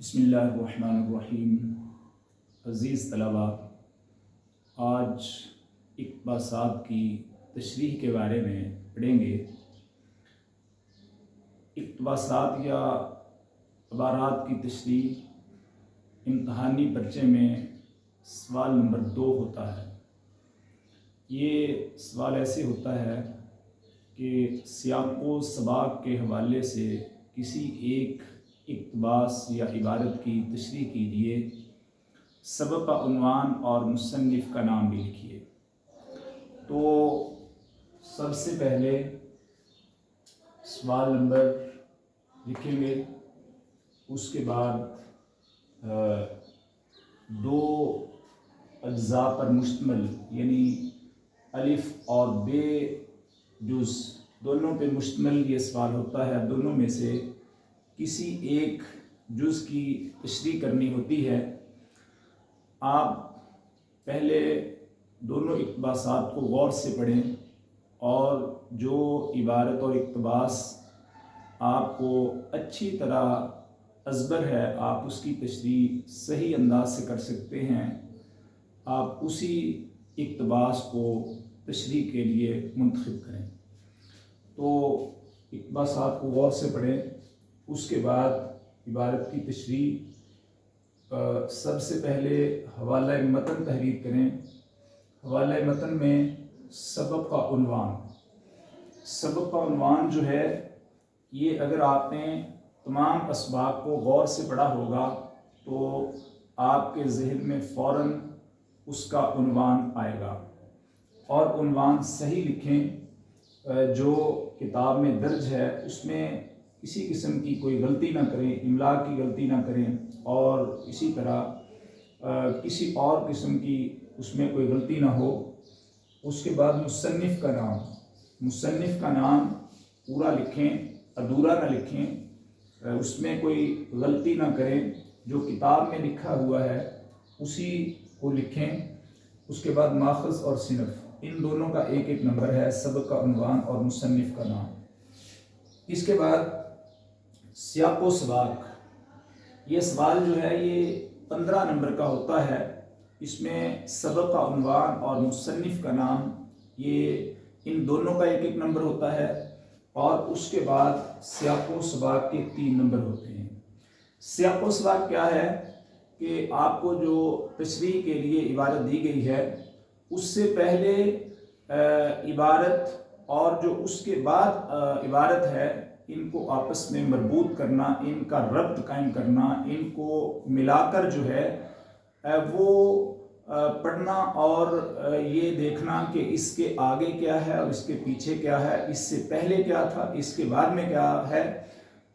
بسم اللہ الرحمن الرحیم۔ عزیز طلباء، آج اقتباسات کی تشریح کے بارے میں پڑھیں گے۔ اقتباسات یا عبارات کی تشریح امتحانی پرچے میں سوال نمبر 2 ہوتا ہے۔ یہ سوال ایسے ہوتا ہے کہ سیاق و سباق کے حوالے سے کسی ایک اقتباس یا عبارت کی تشریح کیجیے، سبق کا عنوان اور مصنف کا نام بھی لکھیے۔ تو سب سے پہلے سوال نمبر لکھیں گے، اس کے بعد 2 اجزاء پر مشتمل یعنی الف اور بے جز دونوں پہ مشتمل یہ سوال ہوتا ہے۔ دونوں میں سے کسی ایک جز کی تشریح کرنی ہوتی ہے۔ آپ پہلے دونوں اقتباسات کو غور سے پڑھیں اور جو عبارت اور اقتباس آپ کو اچھی طرح ازبر ہے، آپ اس کی تشریح صحیح انداز سے کر سکتے ہیں، آپ اسی اقتباس کو تشریح کے لیے منتخب کریں۔ تو اقتباسات کو غور سے پڑھیں، اس کے بعد عبارت کی تشریح۔ سب سے پہلے حوالہ متن تحریر کریں۔ حوالہ متن میں سبق کا عنوان جو ہے، یہ اگر آپ نے تمام اسباق کو غور سے پڑھا ہوگا تو آپ کے ذہن میں فوراً اس کا عنوان آئے گا، اور عنوان صحیح لکھیں۔ جو کتاب میں درج ہے اس میں کسی قسم کی کوئی غلطی نہ کریں، املا کی غلطی نہ کریں، اور اسی طرح کسی اور قسم کی اس میں کوئی غلطی نہ ہو۔ اس کے بعد مصنف کا نام پورا لکھیں، ادھورا نہ لکھیں، اس میں کوئی غلطی نہ کریں، جو کتاب میں لکھا ہوا ہے اسی کو لکھیں۔ اس کے بعد ماخذ اور صنف، ان دونوں کا ایک ایک نمبر ہے، سبق کا عنوان اور مصنف کا نام۔ اس کے بعد سیاق و سباق، یہ سوال جو ہے یہ 15 نمبر کا ہوتا ہے۔ اس میں سبق کا عنوان اور مصنف کا نام، یہ ان دونوں کا ایک ایک نمبر ہوتا ہے، اور اس کے بعد سیاق و سباق کے 3 نمبر ہوتے ہیں۔ سیاق و سباق کیا ہے کہ آپ کو جو تشریح کے لیے عبارت دی گئی ہے، اس سے پہلے عبارت اور جو اس کے بعد عبارت ہے، ان کو آپس میں مربوط کرنا، ان کا ربط قائم کرنا، ان کو ملا کر جو ہے وہ پڑھنا، اور یہ دیکھنا کہ اس کے آگے کیا ہے اور اس کے پیچھے کیا ہے، اس سے پہلے کیا تھا، اس کے بعد میں کیا ہے۔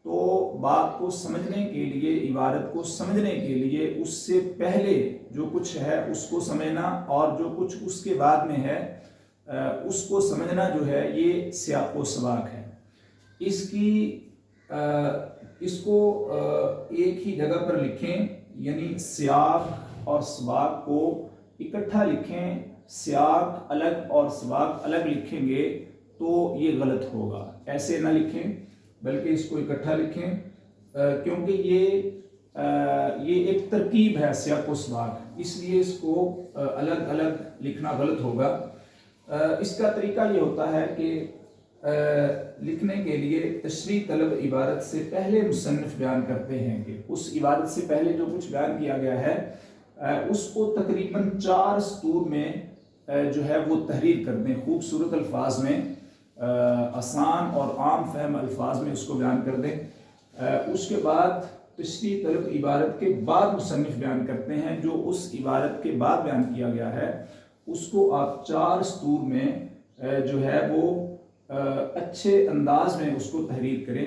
تو بات کو سمجھنے کے لیے، عبارت کو سمجھنے کے لیے اس سے پہلے جو کچھ ہے اس کو سمجھنا، اور جو کچھ اس کے بعد میں ہے اس کو سمجھنا جو ہے، یہ سیاق و سباق ہے۔ اس کو ایک ہی جگہ پر لکھیں، یعنی سیاق اور سباق کو اکٹھا لکھیں۔ سیاق الگ اور سباق الگ لکھیں گے تو یہ غلط ہوگا، ایسے نہ لکھیں بلکہ اس کو اکٹھا لکھیں، کیونکہ یہ ایک ترکیب ہے سیاق و سباق، اس لیے اس کو الگ الگ لکھنا غلط ہوگا۔ اس کا طریقہ یہ ہوتا ہے کہ لکھنے کے لیے تشریح طلب عبارت سے پہلے مصنف بیان کرتے ہیں کہ اس عبارت سے پہلے جو کچھ بیان کیا گیا ہے اس کو تقریباً 4 سطور میں جو ہے وہ تحریر کر دیں، خوبصورت الفاظ میں، آسان اور عام فہم الفاظ میں اس کو بیان کر دیں۔ اس کے بعد تشریح طلب عبارت کے بعد مصنف بیان کرتے ہیں، جو اس عبارت کے بعد بیان کیا گیا ہے اس کو آپ 4 سطور میں جو ہے وہ اچھے انداز میں اس کو تحریر کریں،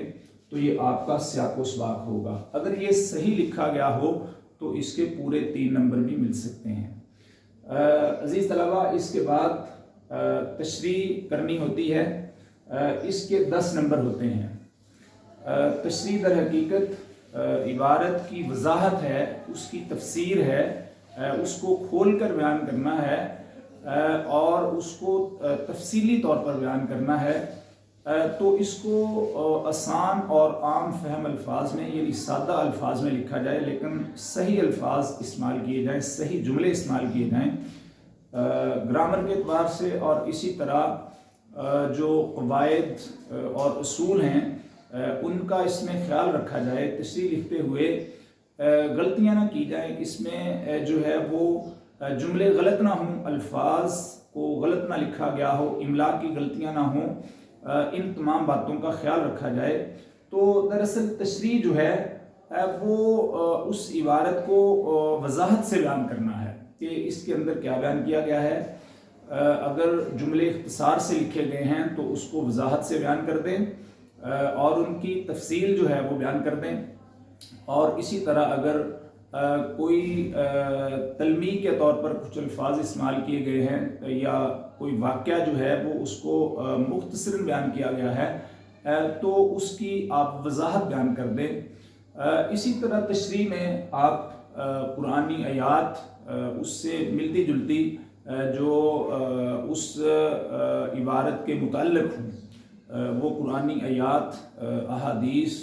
تو یہ آپ کا سیاق و سباق ہوگا۔ اگر یہ صحیح لکھا گیا ہو تو اس کے پورے 3 نمبر بھی مل سکتے ہیں۔ عزیز طلباء، اس کے بعد تشریح کرنی ہوتی ہے، اس کے 10 نمبر ہوتے ہیں۔ تشریح در حقیقت عبارت کی وضاحت ہے، اس کی تفسیر ہے، اس کو کھول کر بیان کرنا ہے اور اس کو تفصیلی طور پر بیان کرنا ہے۔ تو اس کو آسان اور عام فہم الفاظ میں یعنی سادہ الفاظ میں لکھا جائے، لیکن صحیح الفاظ استعمال کیے جائیں، صحیح جملے استعمال کیے جائیں گرامر کے اعتبار سے، اور اسی طرح جو قواعد اور اصول ہیں ان کا اس میں خیال رکھا جائے۔ تشریح لکھتے ہوئے غلطیاں نہ کی جائیں، اس میں جو ہے وہ جملے غلط نہ ہوں، الفاظ کو غلط نہ لکھا گیا ہو، املا کی غلطیاں نہ ہوں، ان تمام باتوں کا خیال رکھا جائے۔ تو دراصل تشریح جو ہے وہ اس عبارت کو وضاحت سے بیان کرنا ہے کہ اس کے اندر کیا بیان کیا گیا ہے۔ اگر جملے اختصار سے لکھے گئے ہیں تو اس کو وضاحت سے بیان کر دیں اور ان کی تفصیل جو ہے وہ بیان کر دیں، اور اسی طرح اگر کوئی تلمیح کے طور پر کچھ الفاظ استعمال کیے گئے ہیں یا کوئی واقعہ جو ہے وہ اس کو مختصراً بیان کیا گیا ہے تو اس کی آپ وضاحت بیان کر دیں۔ اسی طرح تشریح میں آپ قرآنی آیات اس سے ملتی جلتی جو اس عبارت کے متعلق ہوں وہ قرآنی آیات، احادیث،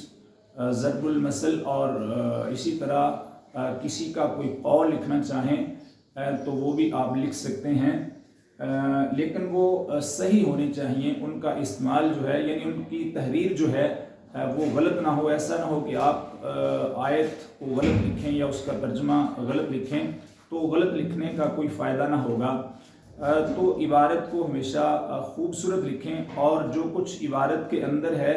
ضرب المثل، اور اسی طرح کسی کا کوئی قول لکھنا چاہیں تو وہ بھی آپ لکھ سکتے ہیں، لیکن وہ صحیح ہونی چاہیے۔ ان کا استعمال جو ہے یعنی ان کی تحریر جو ہے وہ غلط نہ ہو۔ ایسا نہ ہو کہ آپ آیت کو غلط لکھیں یا اس کا ترجمہ غلط لکھیں، تو غلط لکھنے کا کوئی فائدہ نہ ہوگا۔ تو عبارت کو ہمیشہ خوبصورت لکھیں، اور جو کچھ عبارت کے اندر ہے